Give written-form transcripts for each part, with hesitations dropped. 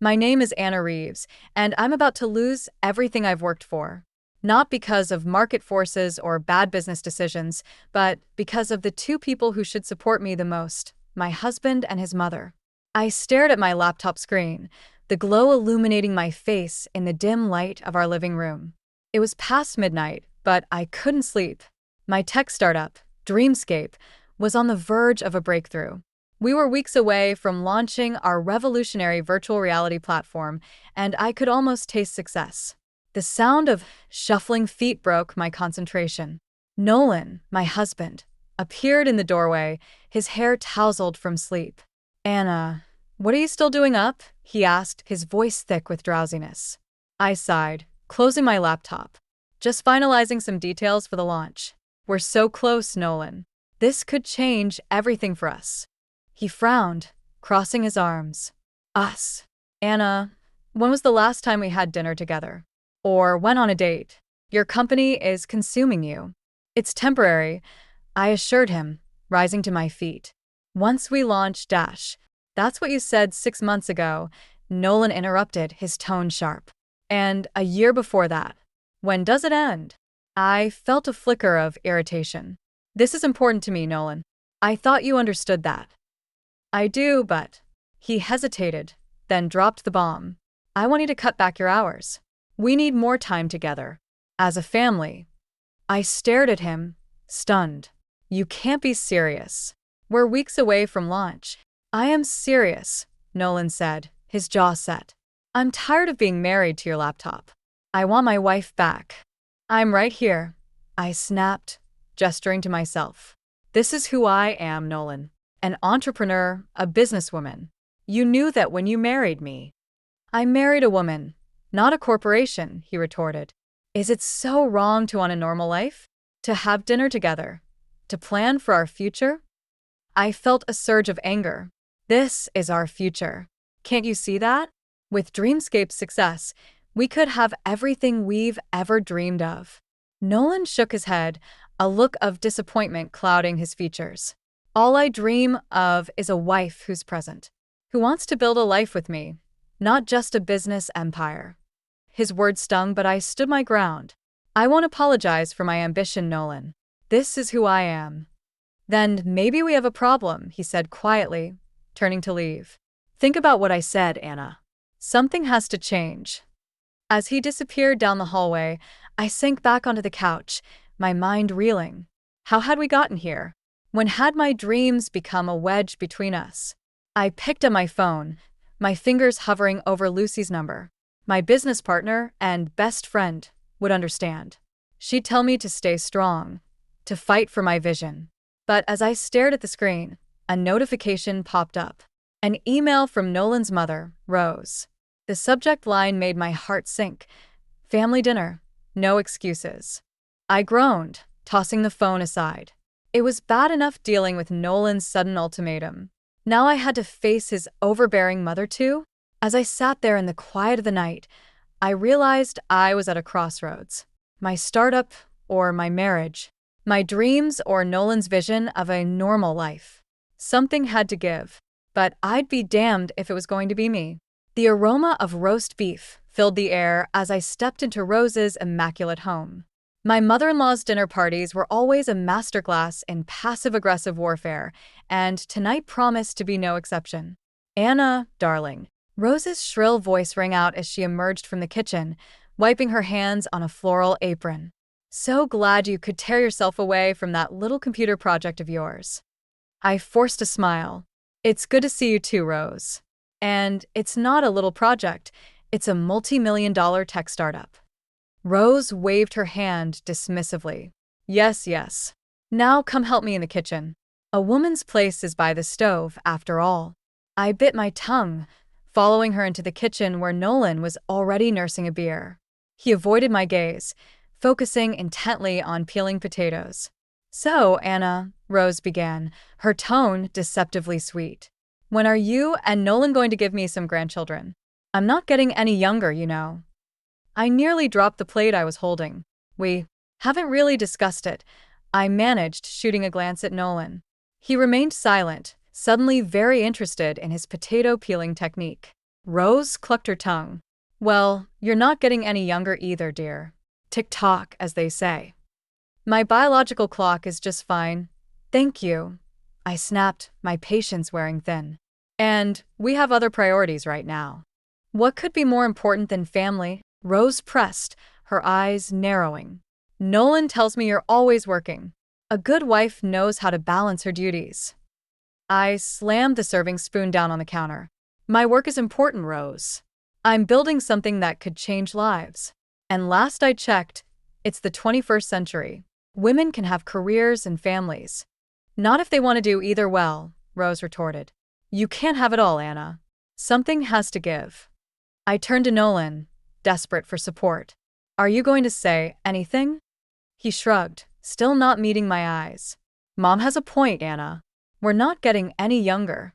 My name is Anna Reeves, and I'm about to lose everything I've worked for. Not because of market forces or bad business decisions, but because of the two people who should support me the most, my husband and his mother. I stared at my laptop screen, the glow illuminating my face in the dim light of our living room. It was past midnight, but I couldn't sleep. My tech startup, Dreamscape, was on the verge of a breakthrough. We were weeks away from launching our revolutionary virtual reality platform, and I could almost taste success. The sound of shuffling feet broke my concentration. Nolan, my husband, appeared in the doorway, his hair tousled from sleep. "Anna, what are you still doing up?" he asked, his voice thick with drowsiness. I sighed, closing my laptop. "Just finalizing some details for the launch. We're so close, Nolan. This could change everything for us." He frowned, crossing his arms. "Us. Anna, when was the last time we had dinner together? Or went on a date? Your company is consuming you." "It's temporary," I assured him, rising to my feet. "Once we launch Dash." "That's what you said 6 months ago," Nolan interrupted, his tone sharp. "And a year before that. When does it end?" I felt a flicker of irritation. "This is important to me, Nolan. I thought you understood that." "I do, but—" He hesitated, then dropped the bomb. "I want you to cut back your hours. We need more time together. As a family." I stared at him, stunned. "You can't be serious. We're weeks away from launch." "I am serious," Nolan said, his jaw set. "I'm tired of being married to your laptop. I want my wife back." "I'm right here," I snapped, gesturing to myself. "This is who I am, Nolan. An entrepreneur, a businesswoman. You knew that when you married me." "I married a woman, not a corporation," he retorted. "Is it so wrong to want a normal life? To have dinner together? To plan for our future?" I felt a surge of anger. This is our future. Can't you see that? With Dreamscape's success, we could have everything we've ever dreamed of. Nolan shook his head, a look of disappointment clouding his features. "All I dream of is a wife who's present, who wants to build a life with me, not just a business empire." His words stung, but I stood my ground. "I won't apologize for my ambition, Nolan. This is who I am." "Then maybe we have a problem," he said quietly, turning to leave. "Think about what I said, Anna. Something has to change." As he disappeared down the hallway, I sank back onto the couch, my mind reeling. How had we gotten here? When had my dreams become a wedge between us? I picked up my phone, my fingers hovering over Lucy's number. My business partner and best friend would understand. She'd tell me to stay strong, to fight for my vision. But as I stared at the screen, a notification popped up. An email from Nolan's mother, Rose. The subject line made my heart sink. "Family dinner. No excuses." I groaned, tossing the phone aside. It was bad enough dealing with Nolan's sudden ultimatum. Now I had to face his overbearing mother too? As I sat there in the quiet of the night, I realized I was at a crossroads. My startup or my marriage. My dreams or Nolan's vision of a normal life. Something had to give. But I'd be damned if it was going to be me. The aroma of roast beef filled the air as I stepped into Rose's immaculate home. My mother-in-law's dinner parties were always a masterclass in passive-aggressive warfare, and tonight promised to be no exception. "Anna, darling." Rose's shrill voice rang out as she emerged from the kitchen, wiping her hands on a floral apron. "So glad you could tear yourself away from that little computer project of yours." I forced a smile. "It's good to see you too, Rose. And it's not a little project, it's a multi-million-dollar tech startup." Rose waved her hand dismissively. "Yes, yes. Now come help me in the kitchen. A woman's place is by the stove, after all." I bit my tongue, following her into the kitchen where Nolan was already nursing a beer. He avoided my gaze, focusing intently on peeling potatoes. "So, Anna," Rose began, her tone deceptively sweet. "When are you and Nolan going to give me some grandchildren? I'm not getting any younger, you know." I nearly dropped the plate I was holding. "We haven't really discussed it," I managed, shooting a glance at Nolan. He remained silent, suddenly very interested in his potato peeling technique. Rose clucked her tongue. Well, you're not getting any younger either, dear. Tick-tock, as they say. My biological clock is just fine. Thank you. I snapped, my patience wearing thin. And we have other priorities right now. What could be more important than family? Rose pressed, her eyes narrowing. Nolan tells me you're always working. A good wife knows how to balance her duties. I slammed the serving spoon down on the counter. My work is important, Rose. I'm building something that could change lives. And last I checked, it's the 21st century. Women can have careers and families. Not if they want to do either well, Rose retorted. You can't have it all, Anna. Something has to give. I turned to Nolan, desperate for support. Are you going to say anything? He shrugged, still not meeting my eyes. Mom has a point, Anna. We're not getting any younger.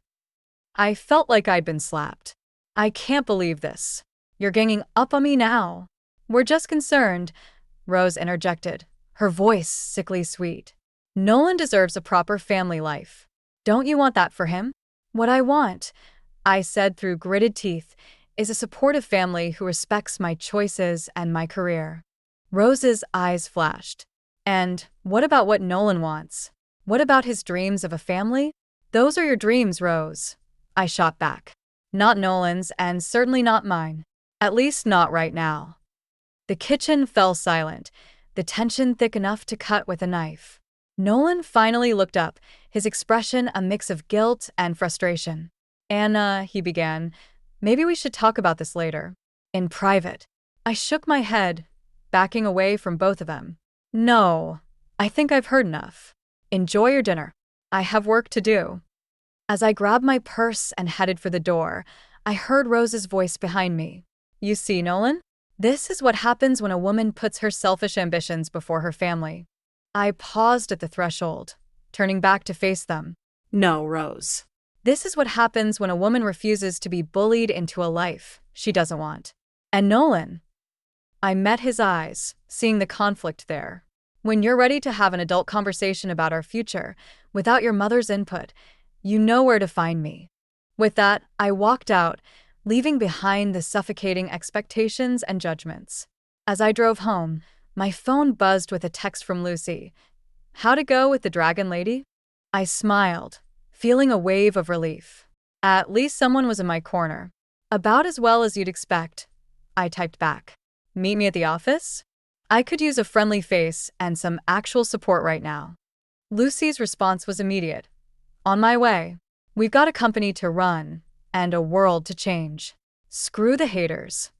I felt like I'd been slapped. I can't believe this. You're ganging up on me now. We're just concerned, Rose interjected, her voice sickly sweet. Nolan deserves a proper family life. Don't you want that for him? What I want, I said through gritted teeth, is a supportive family who respects my choices and my career. Rose's eyes flashed. And what about what Nolan wants? What about his dreams of a family? Those are your dreams, Rose. I shot back. Not Nolan's, and certainly not mine. At least not right now. The kitchen fell silent, the tension thick enough to cut with a knife. Nolan finally looked up, his expression a mix of guilt and frustration. Anna, he began, maybe we should talk about this later. In private. I shook my head, backing away from both of them. No, I think I've heard enough. Enjoy your dinner. I have work to do. As I grabbed my purse and headed for the door, I heard Rose's voice behind me. You see, Nolan? This is what happens when a woman puts her selfish ambitions before her family. I paused at the threshold, turning back to face them. No, Rose. This is what happens when a woman refuses to be bullied into a life she doesn't want. And Nolan. I met his eyes, seeing the conflict there. When you're ready to have an adult conversation about our future, without your mother's input, you know where to find me. With that, I walked out, leaving behind the suffocating expectations and judgments. As I drove home, my phone buzzed with a text from Lucy. How'd it go with the dragon lady? I smiled, feeling a wave of relief. At least someone was in my corner. About as well as you'd expect, I typed back. Meet me at the office? I could use a friendly face and some actual support right now. Lucy's response was immediate. On my way. We've got a company to run and a world to change. Screw the haters.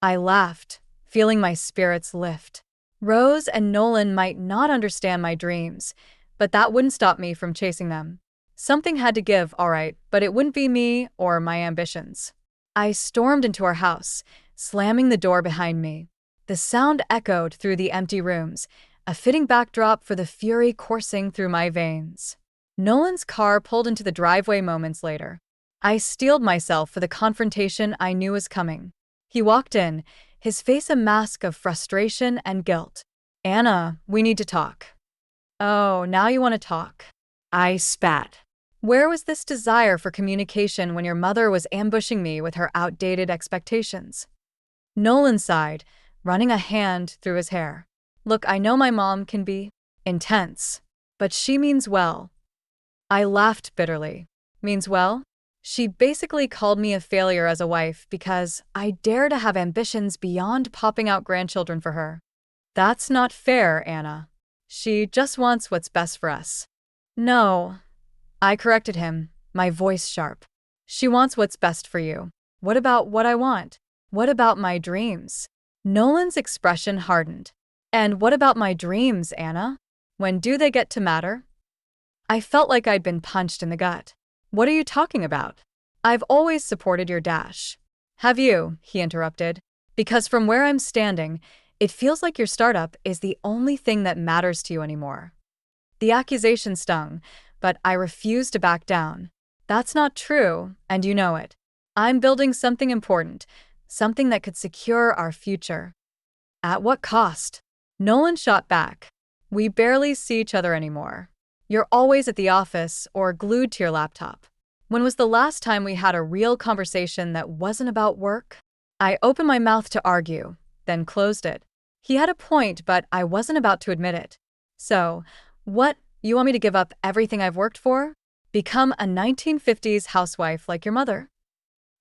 I laughed, feeling my spirits lift. Rose and Nolan might not understand my dreams, but that wouldn't stop me from chasing them. Something had to give, all right, but it wouldn't be me or my ambitions. I stormed into our house, slamming the door behind me. The sound echoed through the empty rooms, a fitting backdrop for the fury coursing through my veins. Nolan's car pulled into the driveway moments later. I steeled myself for the confrontation I knew was coming. He walked in, his face a mask of frustration and guilt. Anna, we need to talk. Oh, now you want to talk. I spat. Where was this desire for communication when your mother was ambushing me with her outdated expectations? Nolan sighed, running a hand through his hair. Look, I know my mom can be intense, but she means well. I laughed bitterly. Means well? She basically called me a failure as a wife because I dare to have ambitions beyond popping out grandchildren for her. That's not fair, Anna. She just wants what's best for us. No. I corrected him, my voice sharp. She wants what's best for you. What about what I want? What about my dreams? Nolan's expression hardened. And what about my dreams, Anna? When do they get to matter? I felt like I'd been punched in the gut. What are you talking about? I've always supported your dash. Have you? He interrupted. Because from where I'm standing, it feels like your startup is the only thing that matters to you anymore. The accusation stung, but I refused to back down. That's not true, and you know it. I'm building something important, something that could secure our future. At what cost? Nolan shot back. We barely see each other anymore. You're always at the office or glued to your laptop. When was the last time we had a real conversation that wasn't about work? I opened my mouth to argue, then closed it. He had a point, but I wasn't about to admit it. So, what? You want me to give up everything I've worked for? Become a 1950s housewife like your mother?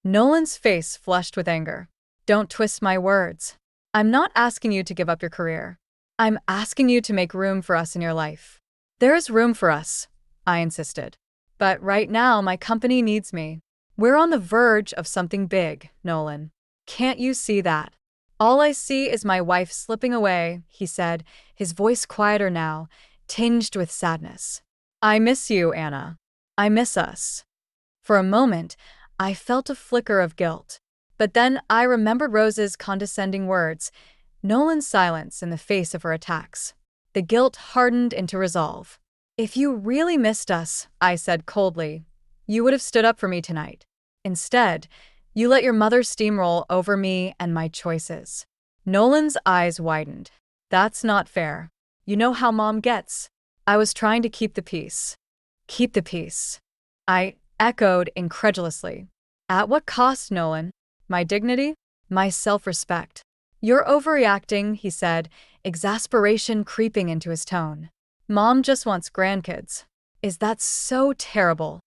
Nolan's face flushed with anger. Don't twist my words. I'm not asking you to give up your career. I'm asking you to make room for us in your life. There is room for us, I insisted. But right now, my company needs me. We're on the verge of something big, Nolan. Can't you see that? All I see is my wife slipping away, he said, his voice quieter now, tinged with sadness. I miss you, Anna. I miss us. For a moment, I felt a flicker of guilt. But then I remembered Rose's condescending words, Nolan's silence in the face of her attacks. The guilt hardened into resolve. If you really missed us, I said coldly, you would have stood up for me tonight. Instead, you let your mother steamroll over me and my choices. Nolan's eyes widened. That's not fair. You know how Mom gets. I was trying to keep the peace. Keep the peace. I echoed incredulously. At what cost, Nolan? My dignity? My self-respect. You're overreacting, he said, exasperation creeping into his tone. Mom just wants grandkids. Is that so terrible?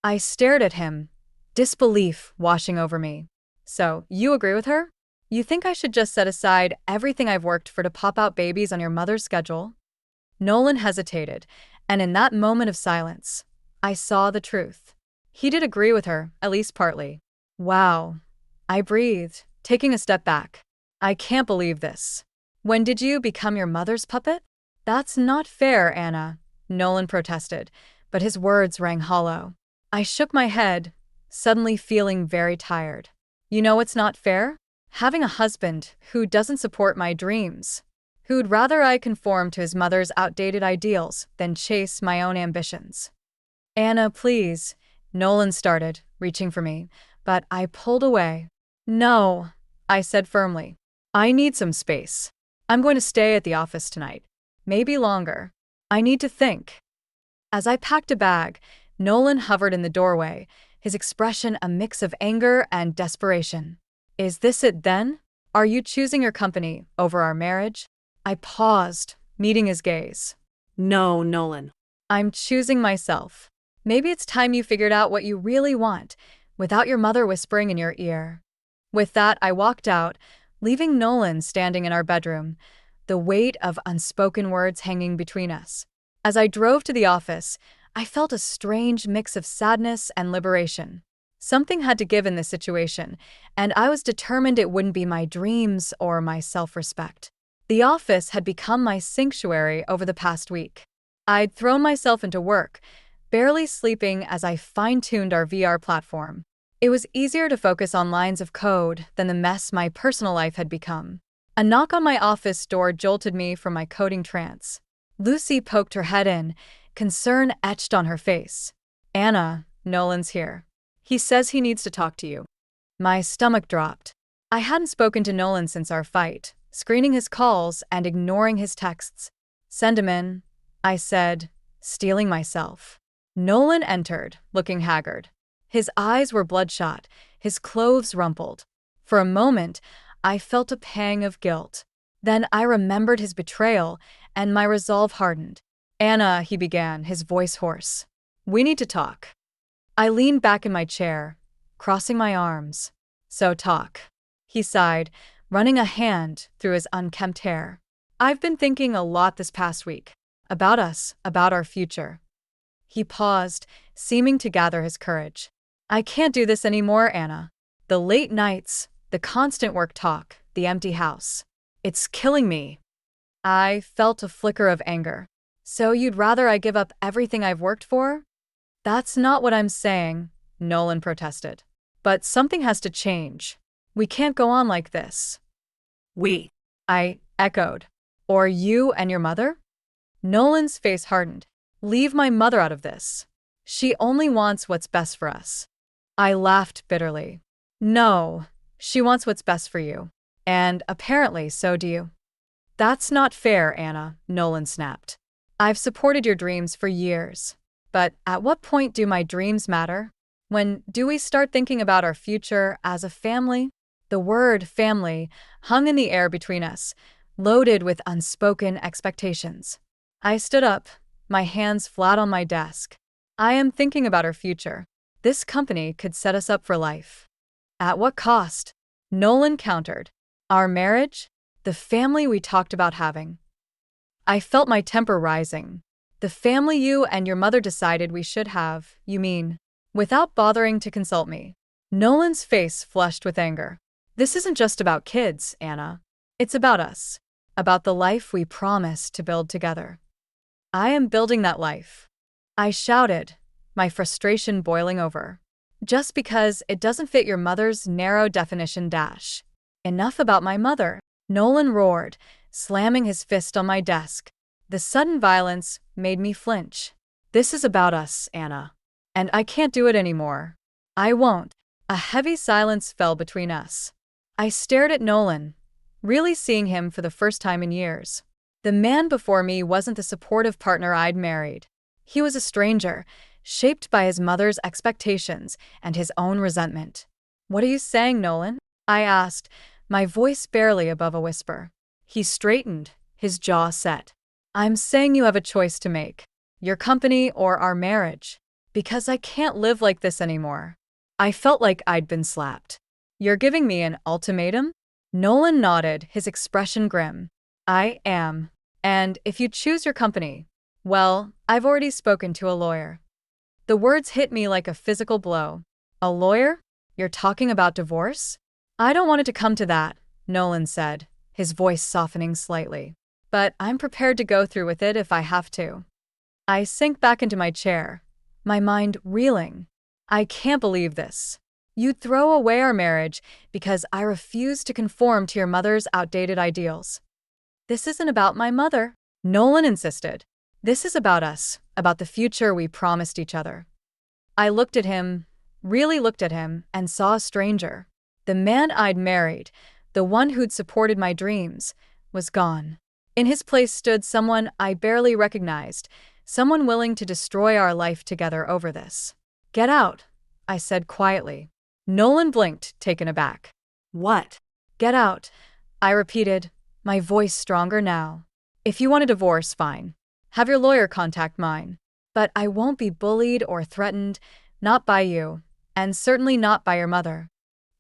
I stared at him, disbelief washing over me. So, you agree with her? You think I should just set aside everything I've worked for to pop out babies on your mother's schedule? Nolan hesitated, and in that moment of silence, I saw the truth. He did agree with her, at least partly. Wow. I breathed, taking a step back. I can't believe this. When did you become your mother's puppet? That's not fair, Anna, Nolan protested, but his words rang hollow. I shook my head, suddenly feeling very tired. You know what's not fair? Having a husband who doesn't support my dreams, who'd rather I conform to his mother's outdated ideals than chase my own ambitions. Anna, please, Nolan started, reaching for me, but I pulled away. No, I said firmly. I need some space. I'm going to stay at the office tonight. Maybe longer. I need to think. As I packed a bag, Nolan hovered in the doorway, his expression a mix of anger and desperation. Is this it then? Are you choosing your company over our marriage? I paused, meeting his gaze. No, Nolan. I'm choosing myself. Maybe it's time you figured out what you really want, without your mother whispering in your ear. With that, I walked out, leaving Nolan standing in our bedroom, the weight of unspoken words hanging between us. As I drove to the office, I felt a strange mix of sadness and liberation. Something had to give in this situation, and I was determined it wouldn't be my dreams or my self-respect. The office had become my sanctuary over the past week. I'd thrown myself into work, barely sleeping as I fine-tuned our VR platform. It was easier to focus on lines of code than the mess my personal life had become. A knock on my office door jolted me from my coding trance. Lucy poked her head in, concern etched on her face. Anna, Nolan's here. He says he needs to talk to you. My stomach dropped. I hadn't spoken to Nolan since our fight, screening his calls and ignoring his texts. Send him in, I said, steeling myself. Nolan entered, looking haggard. His eyes were bloodshot, his clothes rumpled. For a moment, I felt a pang of guilt. Then I remembered his betrayal, and my resolve hardened. Anna, he began, his voice hoarse. We need to talk. I leaned back in my chair, crossing my arms. So talk. He sighed, running a hand through his unkempt hair. I've been thinking a lot this past week. About us, about our future. He paused, seeming to gather his courage. I can't do this anymore, Anna. The late nights, the constant work talk, the empty house. It's killing me. I felt a flicker of anger. So you'd rather I give up everything I've worked for? That's not what I'm saying, Nolan protested. But something has to change. We can't go on like this. We. I echoed. Or you and your mother? Nolan's face hardened. Leave my mother out of this. She only wants what's best for us. I laughed bitterly. No, she wants what's best for you. And apparently so do you. That's not fair, Anna, Nolan snapped. I've supported your dreams for years. But at what point do my dreams matter? When do we start thinking about our future as a family? The word family hung in the air between us, loaded with unspoken expectations. I stood up, my hands flat on my desk. I am thinking about our future. This company could set us up for life. At what cost? Nolan countered. Our marriage? The family we talked about having. I felt my temper rising. The family you and your mother decided we should have, you mean? Without bothering to consult me. Nolan's face flushed with anger. This isn't just about kids, Anna. It's about us. About the life we promised to build together. I am building that life. I shouted, my frustration boiling over. Just because it doesn't fit your mother's narrow definition dash. Enough about my mother, Nolan roared, slamming his fist on my desk. The sudden violence made me flinch. This is about us, Anna. And I can't do it anymore. I won't. A heavy silence fell between us. I stared at Nolan, really seeing him for the first time in years. The man before me wasn't the supportive partner I'd married. He was a stranger, shaped by his mother's expectations and his own resentment. What are you saying, Nolan? I asked, my voice barely above a whisper. He straightened, his jaw set. I'm saying you have a choice to make. Your company or our marriage. Because I can't live like this anymore. I felt like I'd been slapped. You're giving me an ultimatum? Nolan nodded, his expression grim. I am. And if you choose your company, well, I've already spoken to a lawyer. The words hit me like a physical blow. A lawyer? You're talking about divorce? I don't want it to come to that, Nolan said, his voice softening slightly. But I'm prepared to go through with it if I have to. I sank back into my chair, my mind reeling. I can't believe this. You'd throw away our marriage because I refuse to conform to your mother's outdated ideals. This isn't about my mother, Nolan insisted. This is about us, about the future we promised each other. I looked at him, really looked at him, and saw a stranger. The man I'd married, the one who'd supported my dreams, was gone. In his place stood someone I barely recognized, someone willing to destroy our life together over this. Get out, I said quietly. Nolan blinked, taken aback. What? Get out, I repeated, my voice stronger now. If you want a divorce, fine. Have your lawyer contact mine. But I won't be bullied or threatened, not by you, and certainly not by your mother.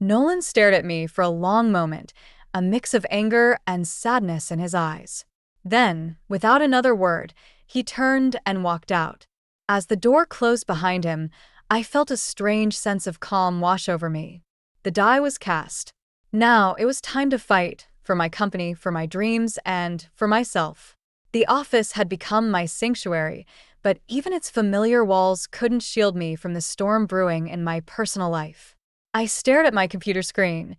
Nolan stared at me for a long moment, a mix of anger and sadness in his eyes. Then, without another word, he turned and walked out. As the door closed behind him, I felt a strange sense of calm wash over me. The die was cast. Now it was time to fight, for my company, for my dreams, and for myself. The office had become my sanctuary, but even its familiar walls couldn't shield me from the storm brewing in my personal life. I stared at my computer screen,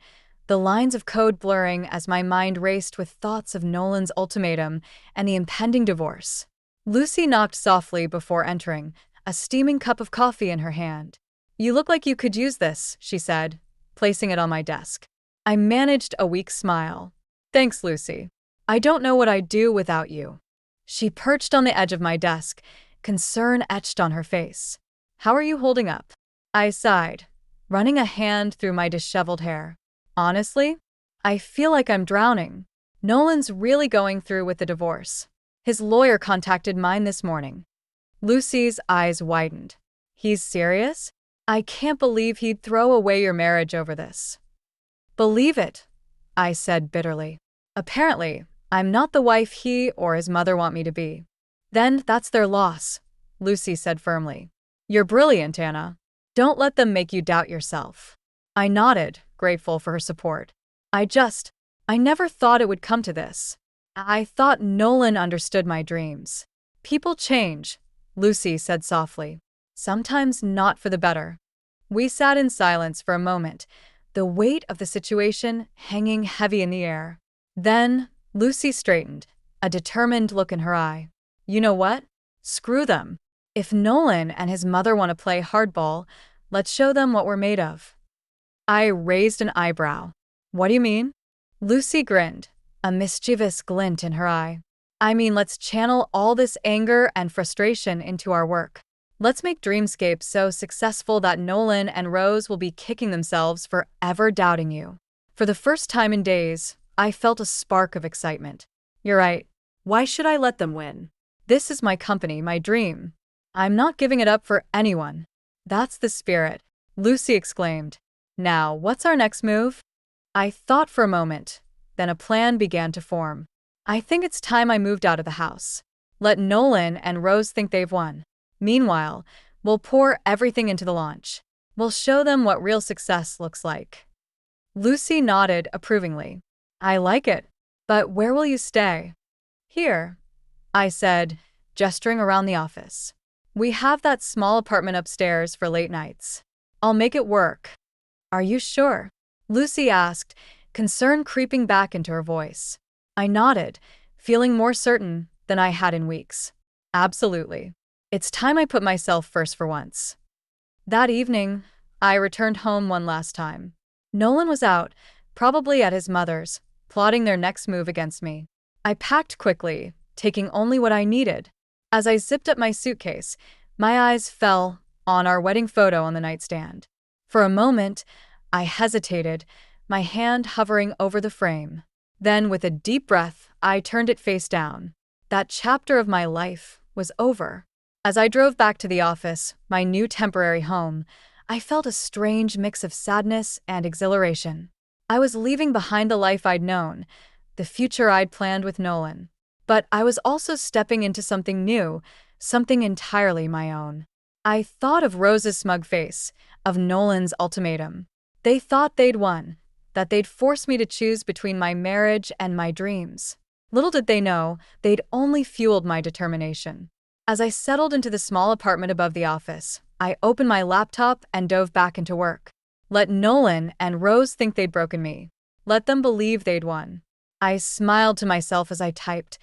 the lines of code blurring as my mind raced with thoughts of Nolan's ultimatum and the impending divorce. Lucy knocked softly before entering, a steaming cup of coffee in her hand. You look like you could use this, she said, placing it on my desk. I managed a weak smile. Thanks, Lucy. I don't know what I'd do without you. She perched on the edge of my desk, concern etched on her face. How are you holding up? I sighed, running a hand through my disheveled hair. Honestly, I feel like I'm drowning. Nolan's really going through with the divorce. His lawyer contacted mine this morning. Lucy's eyes widened. He's serious? I can't believe he'd throw away your marriage over this. Believe it, I said bitterly. Apparently, I'm not the wife he or his mother want me to be. Then that's their loss, Lucy said firmly. You're brilliant, Anna. Don't let them make you doubt yourself. I nodded, grateful for her support. I never thought it would come to this. I thought Nolan understood my dreams. People change, Lucy said softly. Sometimes not for the better. We sat in silence for a moment, the weight of the situation hanging heavy in the air. Then, Lucy straightened, a determined look in her eye. You know what? Screw them. If Nolan and his mother want to play hardball, let's show them what we're made of. I raised an eyebrow. What do you mean? Lucy grinned, a mischievous glint in her eye. I mean, let's channel all this anger and frustration into our work. Let's make Dreamscape so successful that Nolan and Rose will be kicking themselves for ever doubting you. For the first time in days, I felt a spark of excitement. You're right. Why should I let them win? This is my company, my dream. I'm not giving it up for anyone. That's the spirit, Lucy exclaimed. Now, what's our next move? I thought for a moment, then a plan began to form. I think it's time I moved out of the house. Let Nolan and Rose think they've won. Meanwhile, we'll pour everything into the launch. We'll show them what real success looks like. Lucy nodded approvingly. I like it. But where will you stay? Here, I said, gesturing around the office. We have that small apartment upstairs for late nights. I'll make it work. Are you sure? Lucy asked, concern creeping back into her voice. I nodded, feeling more certain than I had in weeks. Absolutely. It's time I put myself first for once. That evening, I returned home one last time. Nolan was out, probably at his mother's, plotting their next move against me. I packed quickly, taking only what I needed. As I zipped up my suitcase, my eyes fell on our wedding photo on the nightstand. For a moment, I hesitated, my hand hovering over the frame. Then, with a deep breath, I turned it face down. That chapter of my life was over. As I drove back to the office, my new temporary home, I felt a strange mix of sadness and exhilaration. I was leaving behind the life I'd known, the future I'd planned with Nolan. But I was also stepping into something new, something entirely my own. I thought of Rose's smug face, of Nolan's ultimatum. They thought they'd won, that they'd force me to choose between my marriage and my dreams. Little did they know, they'd only fueled my determination. As I settled into the small apartment above the office, I opened my laptop and dove back into work. Let Nolan and Rose think they'd broken me. Let them believe they'd won. I smiled to myself as I typed,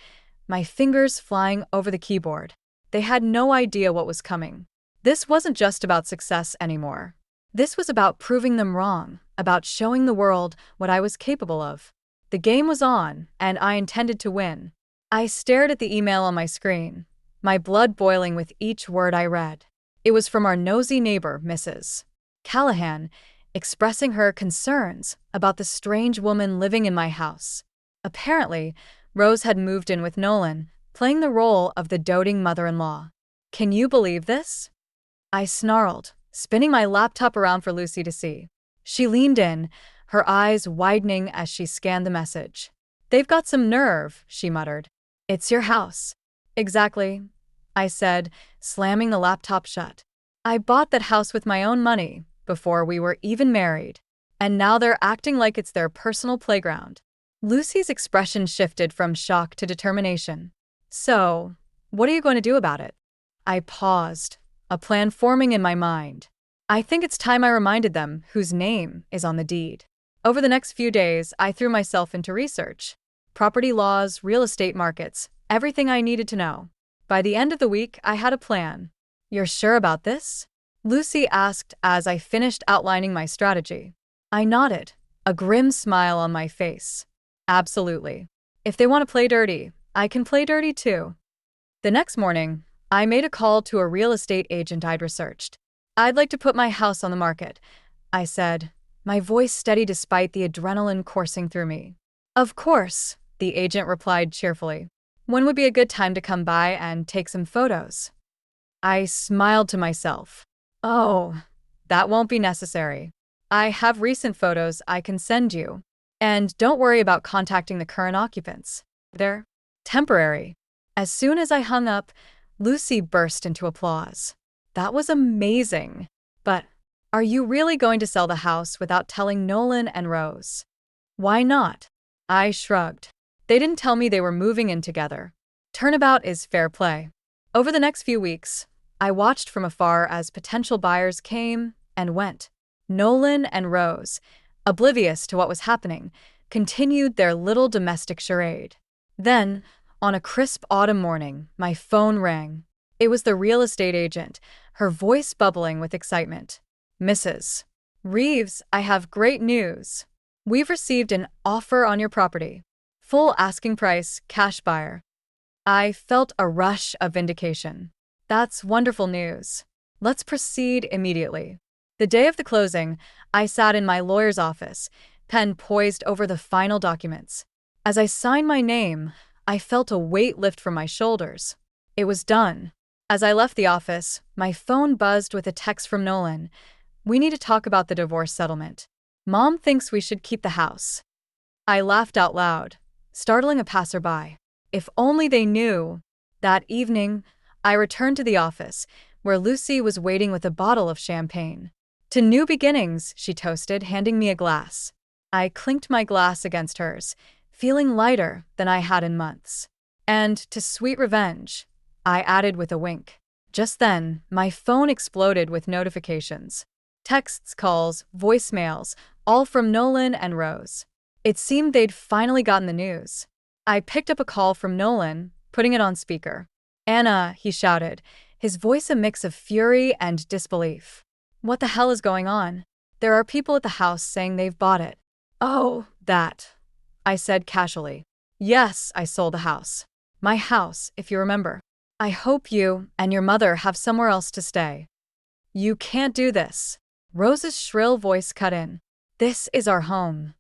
my fingers flying over the keyboard. They had no idea what was coming. This wasn't just about success anymore. This was about proving them wrong, about showing the world what I was capable of. The game was on, and I intended to win. I stared at the email on my screen, my blood boiling with each word I read. It was from our nosy neighbor, Mrs. Callahan, expressing her concerns about the strange woman living in my house. Apparently, Rose had moved in with Nolan, playing the role of the doting mother-in-law. Can you believe this? I snarled, spinning my laptop around for Lucy to see. She leaned in, her eyes widening as she scanned the message. They've got some nerve, she muttered. It's your house. Exactly, I said, slamming the laptop shut. I bought that house with my own money, before we were even married. And now they're acting like it's their personal playground. Lucy's expression shifted from shock to determination. So, what are you going to do about it? I paused, a plan forming in my mind. I think it's time I reminded them whose name is on the deed. Over the next few days, I threw myself into research. Property laws, real estate markets, everything I needed to know. By the end of the week, I had a plan. You're sure about this? Lucy asked as I finished outlining my strategy. I nodded, a grim smile on my face. Absolutely. If they want to play dirty, I can play dirty too. The next morning, I made a call to a real estate agent I'd researched. I'd like to put my house on the market, I said, my voice steady despite the adrenaline coursing through me. Of course, the agent replied cheerfully. When would be a good time to come by and take some photos? I smiled to myself. Oh, that won't be necessary. I have recent photos I can send you. And don't worry about contacting the current occupants. They're temporary. As soon as I hung up, Lucy burst into applause. That was amazing. But are you really going to sell the house without telling Nolan and Rose? Why not? I shrugged. They didn't tell me they were moving in together. Turnabout is fair play. Over the next few weeks, I watched from afar as potential buyers came and went. Nolan and Rose, oblivious to what was happening, continued their little domestic charade. Then, on a crisp autumn morning, my phone rang. It was the real estate agent, her voice bubbling with excitement. Mrs. Reeves, I have great news. We've received an offer on your property. Full asking price, cash buyer. I felt a rush of vindication. That's wonderful news. Let's proceed immediately. The day of the closing, I sat in my lawyer's office, pen poised over the final documents. As I signed my name, I felt a weight lift from my shoulders. It was done. As I left the office, my phone buzzed with a text from Nolan. "We need to talk about the divorce settlement. Mom thinks we should keep the house." I laughed out loud, startling a passerby. If only they knew. That evening, I returned to the office, where Lucy was waiting with a bottle of champagne. "To new beginnings," she toasted, handing me a glass. I clinked my glass against hers, feeling lighter than I had in months. "And to sweet revenge," I added with a wink. Just then, my phone exploded with notifications. Texts, calls, voicemails, all from Nolan and Rose. It seemed they'd finally gotten the news. I picked up a call from Nolan, putting it on speaker. "Anna," he shouted, his voice a mix of fury and disbelief. "What the hell is going on? There are people at the house saying they've bought it." "Oh, that," I said casually. "Yes, I sold the house. My house, if you remember. I hope you and your mother have somewhere else to stay." "You can't do this." Rose's shrill voice cut in. "This is our home."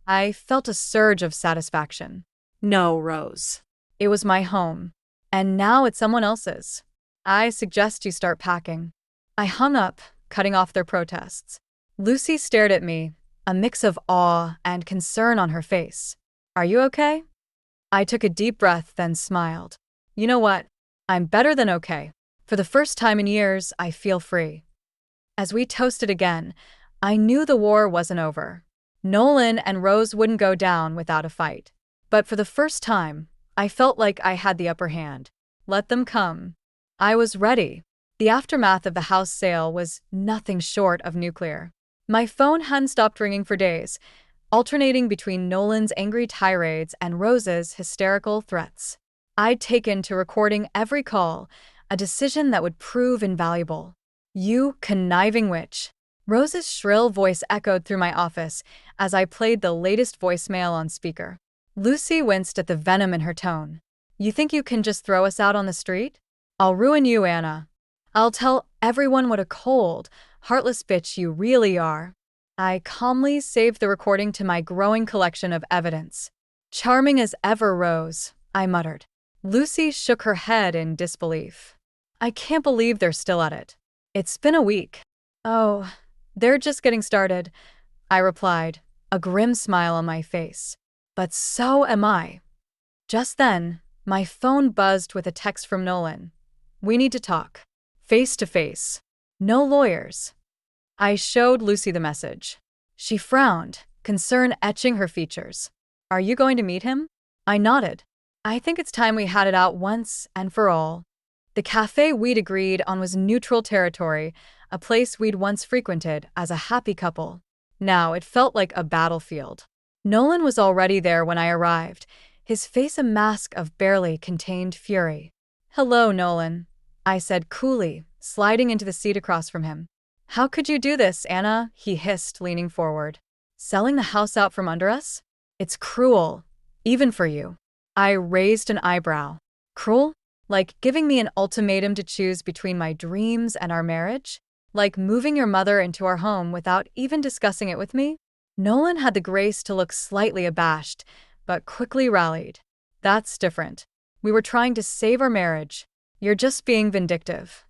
I felt a surge of satisfaction. No, Rose. It was my home. And now it's someone else's. "I suggest you start packing." I hung up, cutting off their protests. Lucy stared at me, a mix of awe and concern on her face. "Are you okay?" I took a deep breath, then smiled. "You know what? I'm better than okay. For the first time in years, I feel free." As we toasted again, I knew the war wasn't over. Nolan and Rose wouldn't go down without a fight. But for the first time, I felt like I had the upper hand. Let them come. I was ready. The aftermath of the house sale was nothing short of nuclear. My phone hadn't stopped ringing for days, alternating between Nolan's angry tirades and Rose's hysterical threats. I'd taken to recording every call, a decision that would prove invaluable. "You conniving witch." Rose's shrill voice echoed through my office as I played the latest voicemail on speaker. Lucy winced at the venom in her tone. "You think you can just throw us out on the street? I'll ruin you, Anna. I'll tell everyone what a cold, heartless bitch you really are." I calmly saved the recording to my growing collection of evidence. "Charming as ever, Rose," I muttered. Lucy shook her head in disbelief. "I can't believe they're still at it. It's been a week." "Oh, they're just getting started," I replied, a grim smile on my face. "But so am I." Just then, my phone buzzed with a text from Nolan. "We need to talk. Face to face. No lawyers." I showed Lucy the message. She frowned, concern etching her features. "Are you going to meet him?" I nodded. "I think it's time we had it out once and for all." The cafe we'd agreed on was neutral territory, a place we'd once frequented as a happy couple. Now it felt like a battlefield. Nolan was already there when I arrived, his face a mask of barely contained fury. "Hello, Nolan," I said coolly, sliding into the seat across from him. "How could you do this, Anna?" he hissed, leaning forward. "Selling the house out from under us? It's cruel, even for you." I raised an eyebrow. "Cruel? Like giving me an ultimatum to choose between my dreams and our marriage? Like moving your mother into our home without even discussing it with me?" Nolan had the grace to look slightly abashed, but quickly rallied. "That's different. We were trying to save our marriage. You're just being vindictive."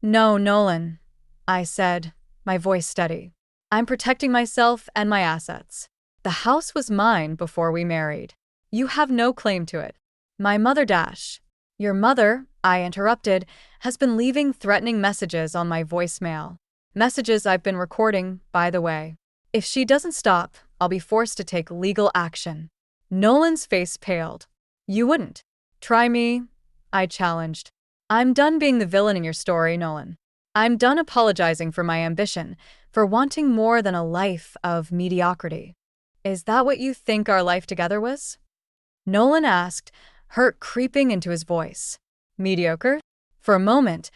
"No, Nolan," I said, my voice steady. "I'm protecting myself and my assets. The house was mine before we married. You have no claim to it." "My mother dash." "Your mother," I interrupted, "has been leaving threatening messages on my voicemail. Messages I've been recording, by the way. If she doesn't stop, I'll be forced to take legal action." Nolan's face paled. "You wouldn't. Try me," I challenged. "I'm done being the villain in your story, Nolan. I'm done apologizing for my ambition, for wanting more than a life of mediocrity. Is that what you think our life together was?" Nolan asked, hurt creeping into his voice. "Mediocre?" For a moment,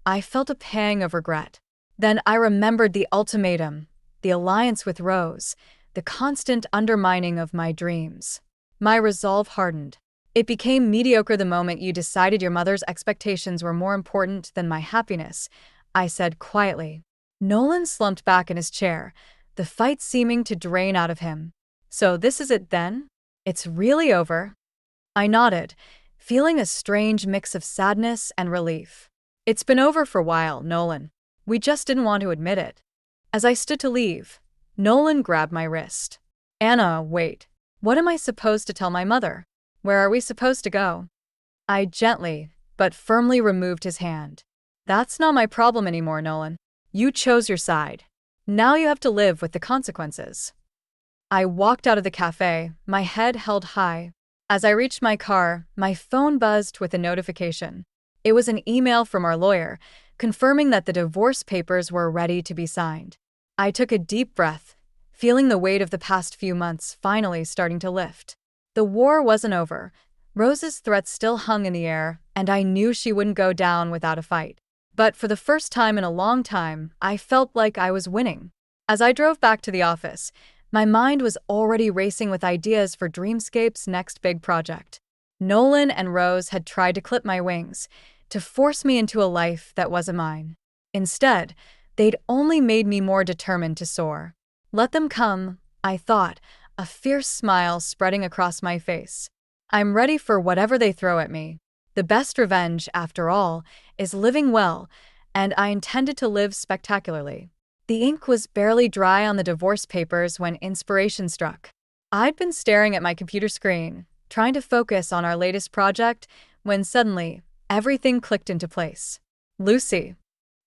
I felt a pang of regret. Then I remembered the ultimatum, the alliance with Rose, the constant undermining of my dreams. My resolve hardened. It became mediocre the moment you decided your mother's expectations were more important than my happiness, I said quietly. Nolan slumped back in his chair, the fight seeming to drain out of him. So this is it then? It's really over? I nodded, feeling a strange mix of sadness and relief. It's been over for a while, Nolan. We just didn't want to admit it. As I stood to leave, Nolan grabbed my wrist. Anna, wait. What am I supposed to tell my mother? Where are we supposed to go? I gently, but firmly removed his hand. That's not my problem anymore, Nolan. You chose your side. Now you have to live with the consequences. I walked out of the cafe, my head held high. As I reached my car, my phone buzzed with a notification. It was an email from our lawyer, confirming that the divorce papers were ready to be signed. I took a deep breath, feeling the weight of the past few months finally starting to lift. The war wasn't over. Rose's threats still hung in the air, and I knew she wouldn't go down without a fight. But for the first time in a long time, I felt like I was winning. As I drove back to the office, my mind was already racing with ideas for Dreamscape's next big project. Nolan and Rose had tried to clip my wings, to force me into a life that wasn't mine. Instead, they'd only made me more determined to soar. Let them come, I thought, a fierce smile spreading across my face. I'm ready for whatever they throw at me. The best revenge, after all, is living well, and I intended to live spectacularly. The ink was barely dry on the divorce papers when inspiration struck. I'd been staring at my computer screen, trying to focus on our latest project, when suddenly, everything clicked into place. Lucy.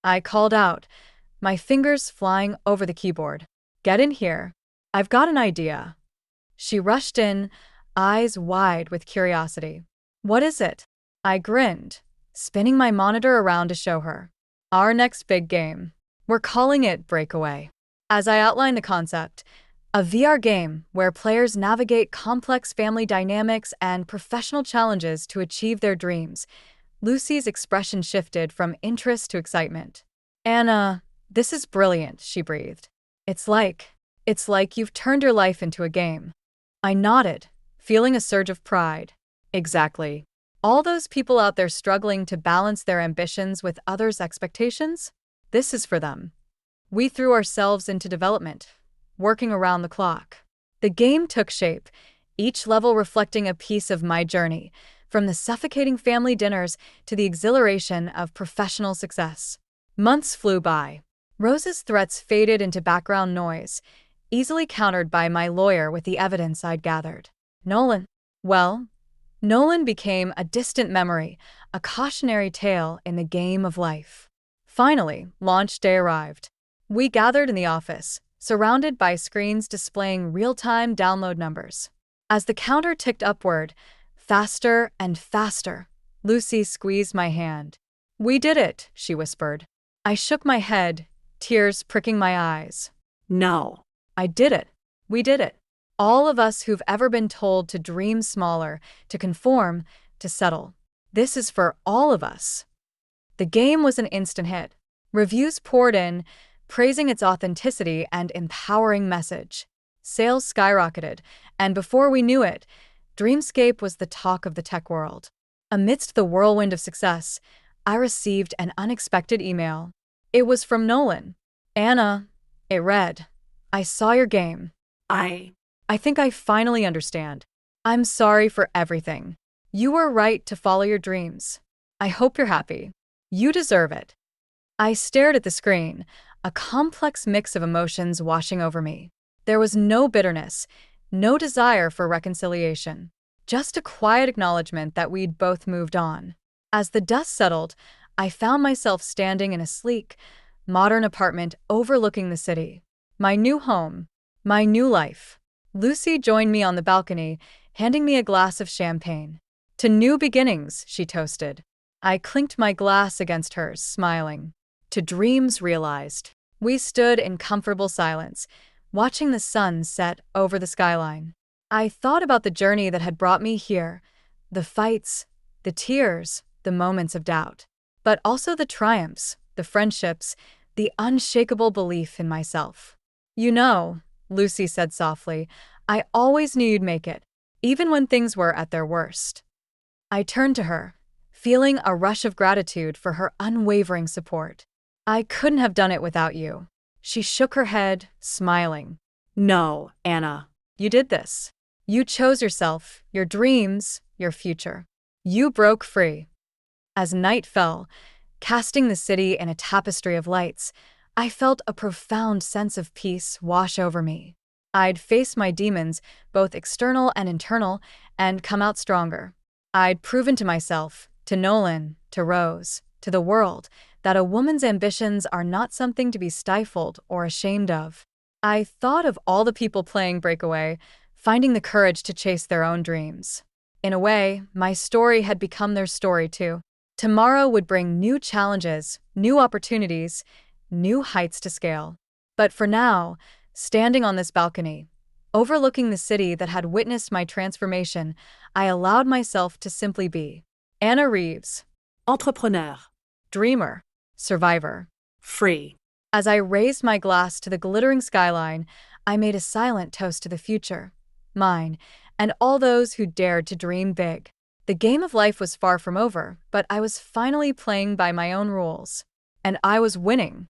I called out, my fingers flying over the keyboard. Get in here. I've got an idea. She rushed in, eyes wide with curiosity. What is it? I grinned, spinning my monitor around to show her. Our next big game. We're calling it Breakaway. As I outlined the concept, a VR game where players navigate complex family dynamics and professional challenges to achieve their dreams, Lucy's expression shifted from interest to excitement. Anna, this is brilliant, she breathed. It's like you've turned your life into a game. I nodded, feeling a surge of pride. Exactly. All those people out there struggling to balance their ambitions with others' expectations? This is for them. We threw ourselves into development, working around the clock. The game took shape, each level reflecting a piece of my journey, from the suffocating family dinners to the exhilaration of professional success. Months flew by. Rose's threats faded into background noise, easily countered by my lawyer with the evidence I'd gathered. Nolan. Well, Nolan became a distant memory, a cautionary tale in the game of life. Finally, launch day arrived. We gathered in the office, surrounded by screens displaying real-time download numbers. As the counter ticked upward, faster and faster, Lucy squeezed my hand. We did it, she whispered. I shook my head, tears pricking my eyes. No. I did it. We did it. All of us who've ever been told to dream smaller, to conform, to settle. This is for all of us. The game was an instant hit. Reviews poured in, praising its authenticity and empowering message. Sales skyrocketed, and before we knew it, Dreamscape was the talk of the tech world. Amidst the whirlwind of success, I received an unexpected email. It was from Nolan. Anna, it read, I saw your game. I think I finally understand. I'm sorry for everything. You were right to follow your dreams. I hope you're happy. You deserve it. I stared at the screen, a complex mix of emotions washing over me. There was no bitterness, no desire for reconciliation, just a quiet acknowledgement that we'd both moved on. As the dust settled, I found myself standing in a sleek, modern apartment overlooking the city. My new home, my new life. Lucy joined me on the balcony, handing me a glass of champagne. To new beginnings, she toasted. I clinked my glass against hers, smiling. To dreams realized. We stood in comfortable silence, watching the sun set over the skyline. I thought about the journey that had brought me here, the fights, the tears, the moments of doubt, but also the triumphs, the friendships, the unshakable belief in myself. You know, Lucy said softly, I always knew you'd make it, even when things were at their worst. I turned to her, feeling a rush of gratitude for her unwavering support. I couldn't have done it without you. She shook her head, smiling. No, Anna. You did this. You chose yourself, your dreams, your future. You broke free. As night fell, casting the city in a tapestry of lights, I felt a profound sense of peace wash over me. I'd faced my demons, both external and internal, and come out stronger. I'd proven to myself, to Nolan, to Rose, to the world, that a woman's ambitions are not something to be stifled or ashamed of. I thought of all the people playing breakaway, finding the courage to chase their own dreams. In a way, my story had become their story too. Tomorrow would bring new challenges, new opportunities, new heights to scale. But for now, standing on this balcony, overlooking the city that had witnessed my transformation, I allowed myself to simply be. Anna Reeves. Entrepreneur. Dreamer. Survivor. Free. As I raised my glass to the glittering skyline, I made a silent toast to the future. Mine, and all those who dared to dream big. The game of life was far from over, but I was finally playing by my own rules. And I was winning.